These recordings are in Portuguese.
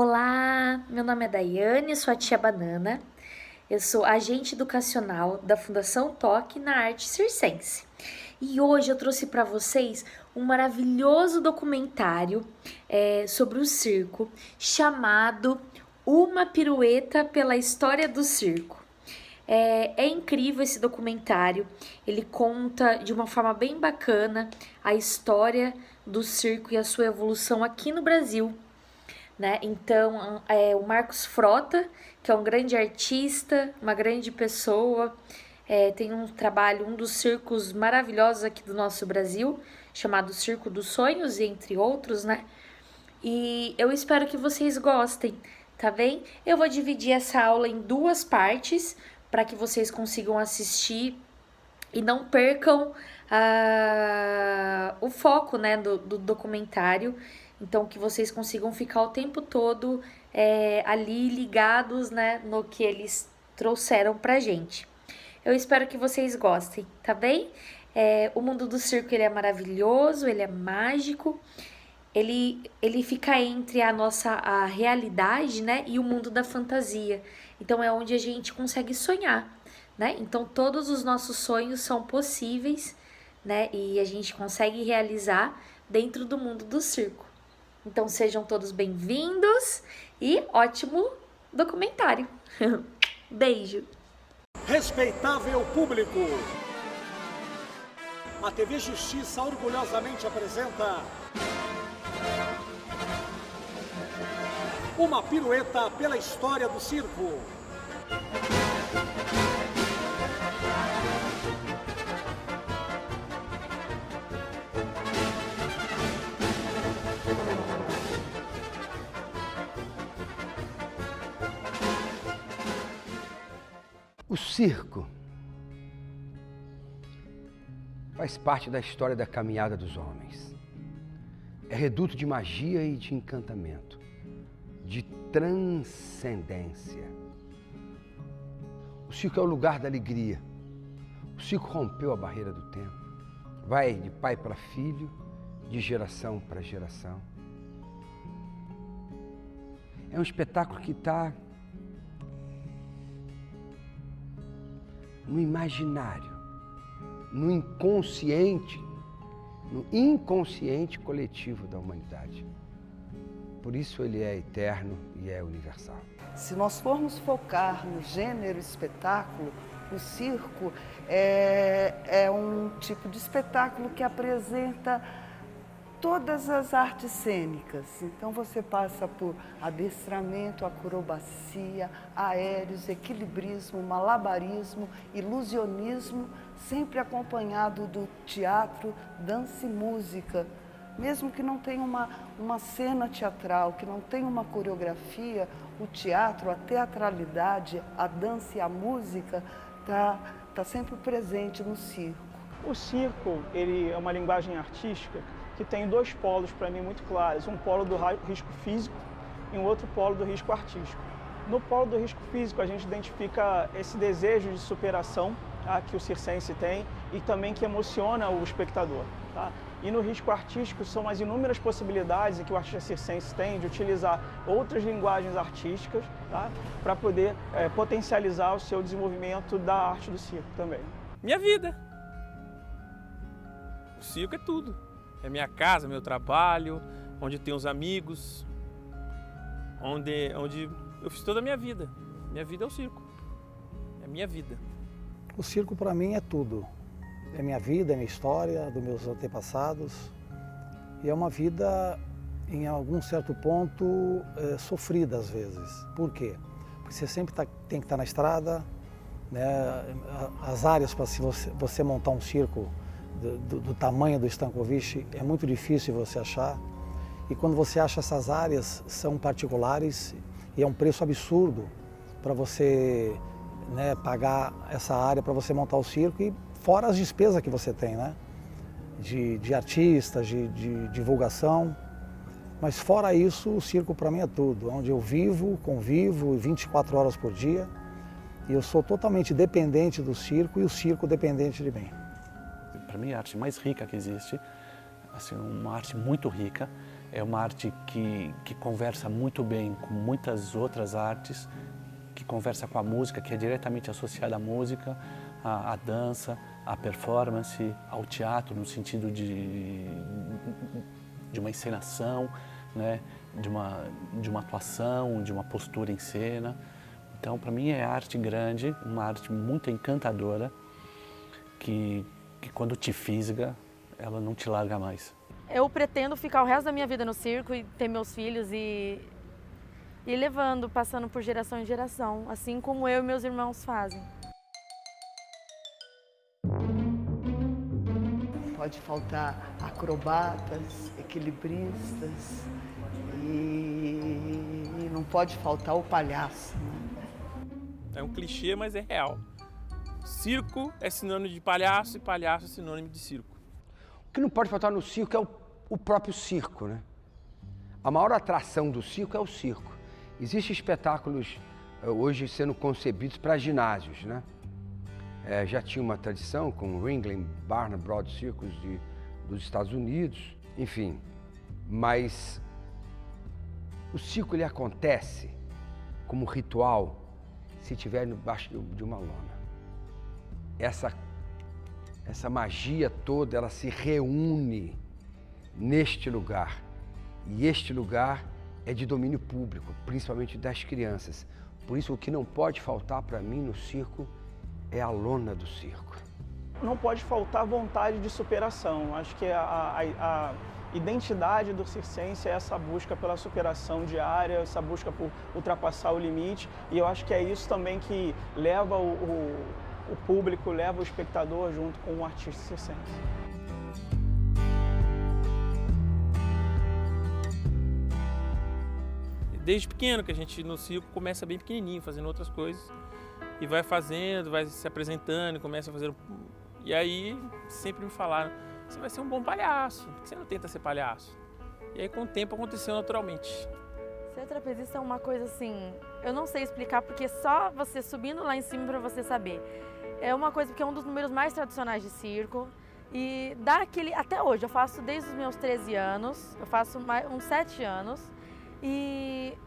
Olá, meu nome é Daiane, sou a tia Banana. Eu sou agente educacional da Fundação Toque na Arte Circense. E hoje eu trouxe para vocês um maravilhoso documentário sobre o circo chamado Uma Pirueta pela História do Circo. É incrível esse documentário, ele conta de uma forma bem bacana a história do circo e a sua evolução aqui no Brasil, né? Então, o Marcos Frota, que é um grande artista, uma grande pessoa, tem um trabalho, um dos circos maravilhosos aqui do nosso Brasil, chamado Circo dos Sonhos, entre outros, né? E eu espero que vocês gostem, tá bem? Eu vou dividir essa aula em duas partes para que vocês consigam assistir e não percam o foco, né, do documentário. Então, que vocês consigam ficar o tempo todo ali ligados, né, no que eles trouxeram pra gente. Eu espero que vocês gostem, tá bem? O mundo do circo, ele é maravilhoso, ele é mágico. Ele fica entre a realidade, né, e o mundo da fantasia. Então, é onde a gente consegue sonhar, né? Então, todos os nossos sonhos são possíveis, né? E a gente consegue realizar dentro do mundo do circo. Então, sejam todos bem-vindos e ótimo documentário. Beijo! Respeitável público, a TV Justiça orgulhosamente apresenta Uma Pirueta pela História do Circo. O circo faz parte da história da caminhada dos homens. É reduto de magia e de encantamento, de transcendência. O circo é o lugar da alegria. O circo rompeu a barreira do tempo. Vai de pai para filho, de geração para geração. É um espetáculo que está no imaginário, no inconsciente coletivo da humanidade. Por isso ele é eterno e é universal. Se nós formos focar no gênero espetáculo, o circo é um tipo de espetáculo que apresenta todas as artes cênicas. Então você passa por adestramento, acrobacia, aéreos, equilibrismo, malabarismo, ilusionismo, sempre acompanhado do teatro, dança e música. Mesmo que não tenha uma cena teatral, que não tenha uma coreografia, o teatro, a teatralidade, a dança e a música tá sempre presente no circo. O circo, ele é uma linguagem artística que tem dois polos para mim muito claros, um polo do risco físico e um outro polo do risco artístico. No polo do risco físico a gente identifica esse desejo de superação, tá, que o circense tem e também que emociona o espectador. Tá? E no risco artístico são as inúmeras possibilidades que o artista circense tem de utilizar outras linguagens artísticas, tá, para poder potencializar o seu desenvolvimento da arte do circo também. Minha vida. O circo é tudo. É minha casa, meu trabalho, onde eu tenho os amigos, onde eu fiz toda a minha vida. Minha vida é o circo. É minha vida. O circo para mim é tudo. É minha vida, é minha história, dos meus antepassados. E é uma vida, em algum certo ponto, sofrida às vezes. Por quê? Porque você sempre tem que estar na estrada, né? As áreas para você montar um circo do tamanho do Stankovic é muito difícil você achar. E quando você acha essas áreas, são particulares e é um preço absurdo para você, né, pagar essa área para você montar o circo, e fora as despesas que você tem, né? De artistas, de divulgação. Mas fora isso, o circo para mim é tudo. Onde eu vivo, convivo 24 horas por dia. E eu sou totalmente dependente do circo e o circo dependente de mim. Para mim, a arte mais rica que existe, assim, uma arte muito rica, É uma arte que conversa muito bem com muitas outras artes, que conversa com a música, que é diretamente associada à música, à dança, à performance, ao teatro, no sentido de uma encenação, né? de uma atuação, de uma postura em cena. Então, para mim, é arte grande, uma arte muito encantadora, que quando te fisga, ela não te larga mais. Eu pretendo ficar o resto da minha vida no circo e ter meus filhos e levando, passando por geração em geração, assim como eu e meus irmãos fazem. Pode faltar acrobatas, equilibristas e não pode faltar o palhaço. É um clichê, mas é real. Circo é sinônimo de palhaço e palhaço é sinônimo de circo. O que não pode faltar no circo é o próprio circo, né? A maior atração do circo é o circo. Existem espetáculos hoje sendo concebidos para ginásios, né? Já tinha uma tradição com o Ringling Barnum Broad Circus dos Estados Unidos, enfim. Mas o circo ele acontece como ritual se estiver debaixo de uma lona. Essa magia toda, ela se reúne neste lugar. E este lugar é de domínio público, principalmente das crianças. Por isso, o que não pode faltar para mim no circo é a lona do circo. Não pode faltar vontade de superação. Acho que a identidade do circense é essa busca pela superação diária, essa busca por ultrapassar o limite. E eu acho que é isso também que leva o público, leva o espectador junto com o artista circense. Desde pequeno, que a gente no circo começa bem pequenininho, fazendo outras coisas. E vai fazendo, vai se apresentando, começa a fazer... E aí sempre me falaram, você vai ser um bom palhaço, por que você não tenta ser palhaço? E aí com o tempo aconteceu naturalmente. Ser trapezista é uma coisa assim, eu não sei explicar porque só você subindo lá em cima para você saber. É uma coisa porque é um dos números mais tradicionais de circo e dá aquele... Até hoje, eu faço desde os meus 13 anos, eu faço uns 7 anos e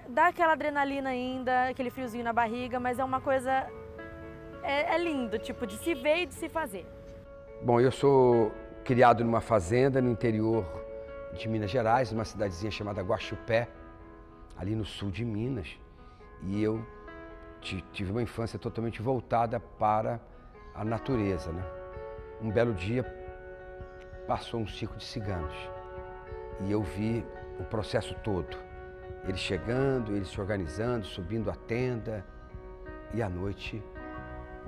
dá aquela adrenalina ainda, aquele friozinho na barriga, mas é uma coisa... É lindo, tipo, de se ver e de se fazer. Bom, eu sou criado numa fazenda no interior de Minas Gerais, numa cidadezinha chamada Guaxupé, ali no sul de Minas. E eu tive uma infância totalmente voltada para a natureza, né? Um belo dia passou um circo de ciganos e eu vi o processo todo. Eles chegando, eles se organizando, subindo a tenda e à noite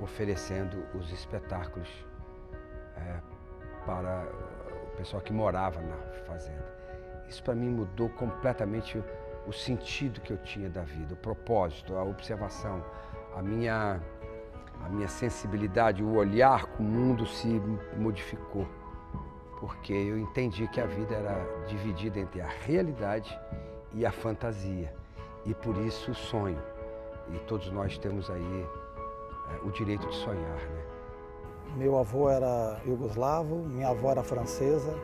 oferecendo os espetáculos para o pessoal que morava na fazenda. Isso para mim mudou completamente o sentido que eu tinha da vida, o propósito, a observação, a minha sensibilidade, o olhar com o mundo se modificou, porque eu entendi que a vida era dividida entre a realidade e a fantasia, e por isso o sonho. E todos nós temos aí o direito de sonhar, né? Meu avô era iugoslavo, minha avó era francesa.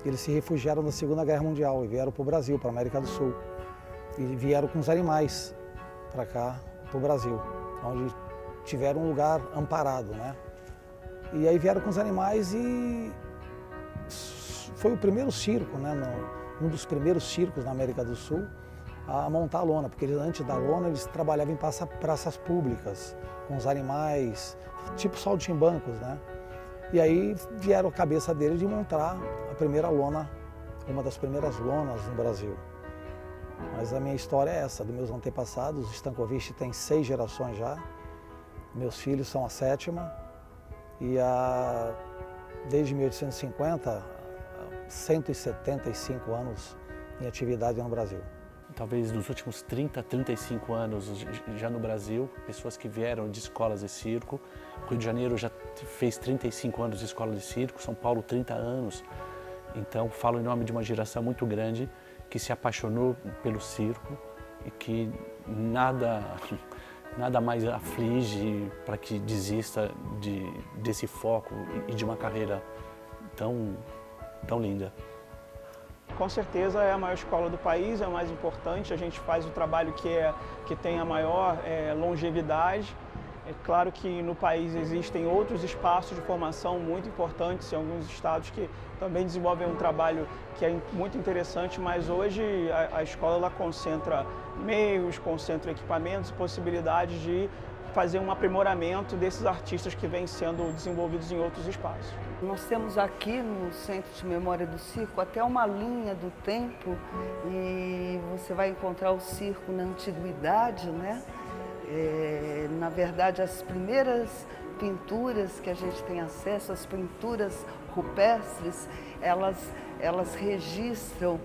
Eles se refugiaram na Segunda Guerra Mundial e vieram para o Brasil, para a América do Sul. E vieram com os animais para cá, para o Brasil, onde tiveram um lugar amparado, né? E aí vieram com os animais e foi o primeiro circo, né? Um dos primeiros circos na América do Sul a montar a lona, porque antes da lona eles trabalhavam em praças públicas, com os animais, tipo saltimbancos, né? E aí vieram a cabeça deles de montar a primeira lona, uma das primeiras lonas no Brasil. Mas a minha história é essa, dos meus antepassados. O Stankovic tem 6 gerações já, meus filhos são a 7ª, e desde 1850, 175 anos em atividade no Brasil. Talvez nos últimos 30, 35 anos já no Brasil, pessoas que vieram de escolas de circo. Rio de Janeiro já fez 35 anos de escola de circo, São Paulo 30 anos. Então falo em nome de uma geração muito grande que se apaixonou pelo circo e que nada mais aflige para que desista desse foco e de uma carreira tão linda. Com certeza é a maior escola do país, é a mais importante, a gente faz o trabalho que tem a maior longevidade. É claro que no país existem outros espaços de formação muito importantes, em alguns estados que também desenvolvem um trabalho que é muito interessante, mas hoje a escola ela concentra meios, concentra equipamentos e possibilidades de fazer um aprimoramento desses artistas que vêm sendo desenvolvidos em outros espaços. Nós temos aqui no Centro de Memória do Circo até uma linha do tempo e você vai encontrar o circo na antiguidade, né? Na verdade, as primeiras pinturas que a gente tem acesso, as pinturas rupestres, elas registram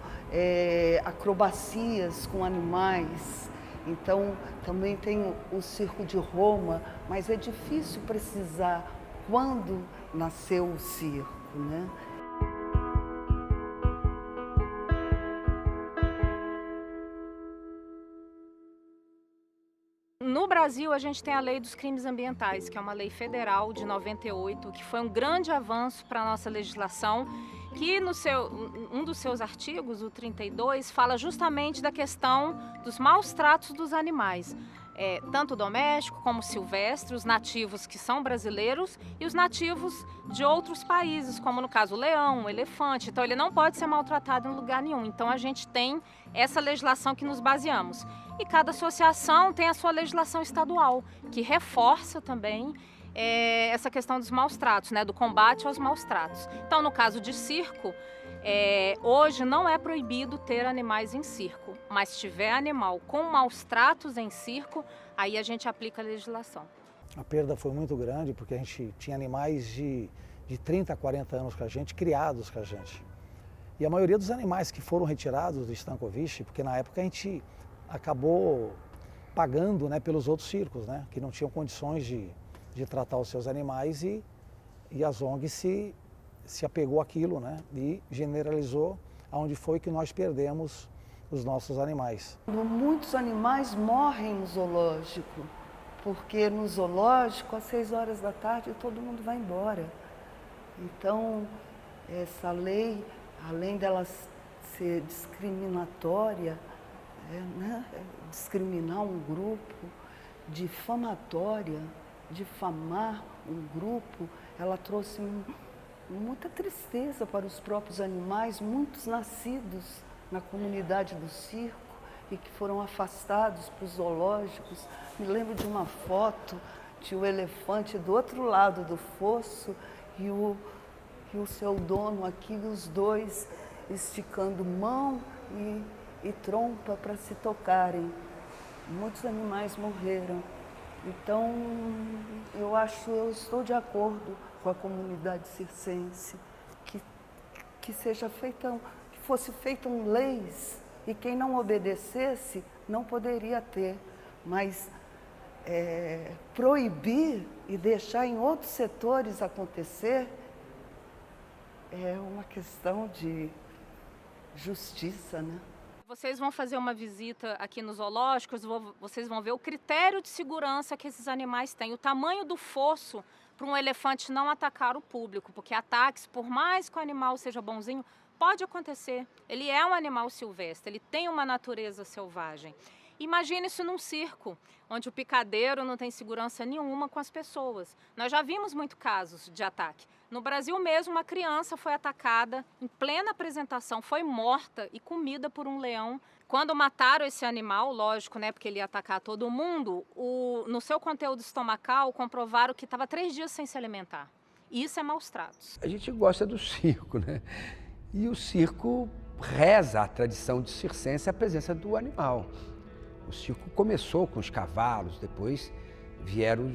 acrobacias com animais. Então, também tem o Circo de Roma, mas é difícil precisar quando nasceu o circo, né? No Brasil, a gente tem a Lei dos Crimes Ambientais, que é uma lei federal de 98, que foi um grande avanço para a nossa legislação, que um dos seus artigos, o 32, fala justamente da questão dos maus tratos dos animais, tanto doméstico como silvestre, os nativos que são brasileiros e os nativos de outros países, como no caso o leão, o elefante. Então ele não pode ser maltratado em lugar nenhum. Então a gente tem essa legislação que nos baseamos. E cada associação tem a sua legislação estadual, que reforça também essa questão dos maus tratos, né, do combate aos maus tratos. Então, no caso de circo, hoje não é proibido ter animais em circo, mas se tiver animal com maus tratos em circo, aí a gente aplica a legislação. A perda foi muito grande porque a gente tinha animais de 30 a 40 anos com a gente, criados com a gente. E a maioria dos animais que foram retirados do Stankovic, porque na época a gente acabou pagando, né, pelos outros circos, né, que não tinham condições de tratar os seus animais e as ONGs se apegou àquilo, né, e generalizou aonde foi que nós perdemos os nossos animais. Muitos animais morrem no zoológico, porque no zoológico, às 6 horas da tarde, todo mundo vai embora. Então, essa lei, além dela ser discriminatória, né, discriminar um grupo, difamatória, difamar um grupo, ela trouxe muita tristeza para os próprios animais, muitos nascidos na comunidade do circo e que foram afastados para os zoológicos. Me lembro de uma foto de um elefante do outro lado do fosso e o seu dono aqui, os dois esticando mão e trompa para se tocarem. Muitos animais morreram. Então, eu estou de acordo com a comunidade circense que fosse feitas leis e quem não obedecesse não poderia ter, mas proibir e deixar em outros setores acontecer é uma questão de justiça, né? Vocês vão fazer uma visita aqui nos zoológicos, vocês vão ver o critério de segurança que esses animais têm, o tamanho do fosso para um elefante não atacar o público, porque ataques, por mais que o animal seja bonzinho, pode acontecer. Ele é um animal silvestre, ele tem uma natureza selvagem. Imagine isso num circo, onde o picadeiro não tem segurança nenhuma com as pessoas. Nós já vimos muitos casos de ataque. No Brasil mesmo, uma criança foi atacada em plena apresentação, foi morta e comida por um leão. Quando mataram esse animal, lógico, né, porque ele ia atacar todo mundo, no seu conteúdo estomacal comprovaram que estava 3 dias sem se alimentar. Isso é maus tratos. A gente gosta do circo, né? E o circo reza a tradição de circense, a presença do animal. O circo começou com os cavalos, depois vieram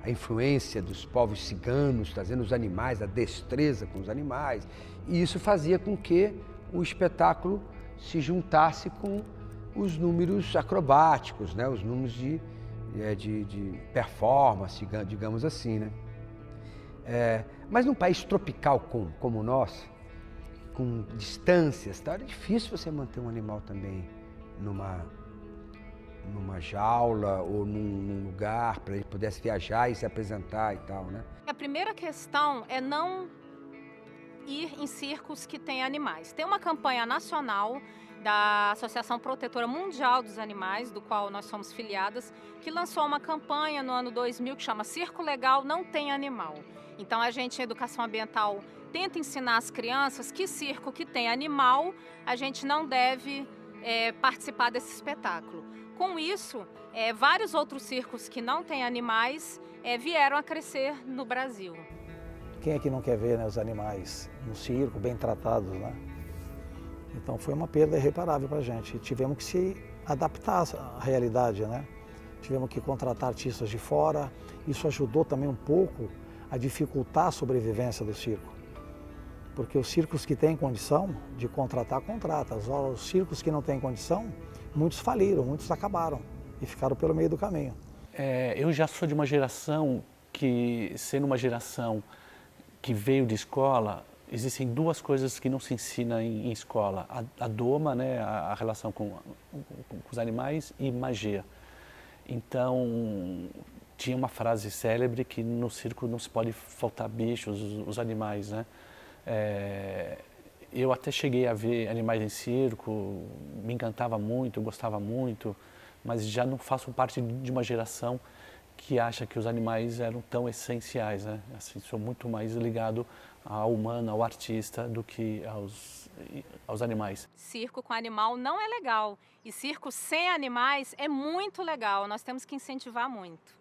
a influência dos povos ciganos, trazendo os animais, a destreza com os animais. E isso fazia com que o espetáculo se juntasse com os números acrobáticos, né? Os números de performance, digamos assim, né? Mas num país tropical como o nosso, com distâncias, tá? É difícil você manter um animal também numa jaula ou num lugar para ele pudesse viajar e se apresentar e tal, né? A primeira questão é não ir em circos que têm animais. Tem uma campanha nacional da Associação Protetora Mundial dos Animais, do qual nós somos filiadas, que lançou uma campanha no ano 2000 que chama Circo Legal Não Tem Animal. Então a gente, em educação ambiental, tenta ensinar as crianças que circo que tem animal, a gente não deve participar desse espetáculo. Com isso, vários outros circos que não têm animais vieram a crescer no Brasil. Quem é que não quer ver, né, os animais no circo, bem tratados, né? Então foi uma perda irreparável para a gente. Tivemos que se adaptar à realidade, né? Tivemos que contratar artistas de fora. Isso ajudou também um pouco a dificultar a sobrevivência do circo. Porque os circos que têm condição de contratar, contratam. Os circos que não têm condição, muitos faliram, muitos acabaram e ficaram pelo meio do caminho. Eu já sou de uma geração que, sendo uma geração que veio de escola, existem duas coisas que não se ensina em escola. A doma, né, a relação com os animais, e magia. Então, tinha uma frase célebre que no circo não se pode faltar bichos, os animais, né? Eu até cheguei a ver animais em circo, me encantava muito, eu gostava muito, mas já não faço parte de uma geração que acha que os animais eram tão essenciais, né? Assim, sou muito mais ligado ao humano, ao artista, do que aos animais. Circo com animal não é legal, e circo sem animais é muito legal, nós temos que incentivar muito.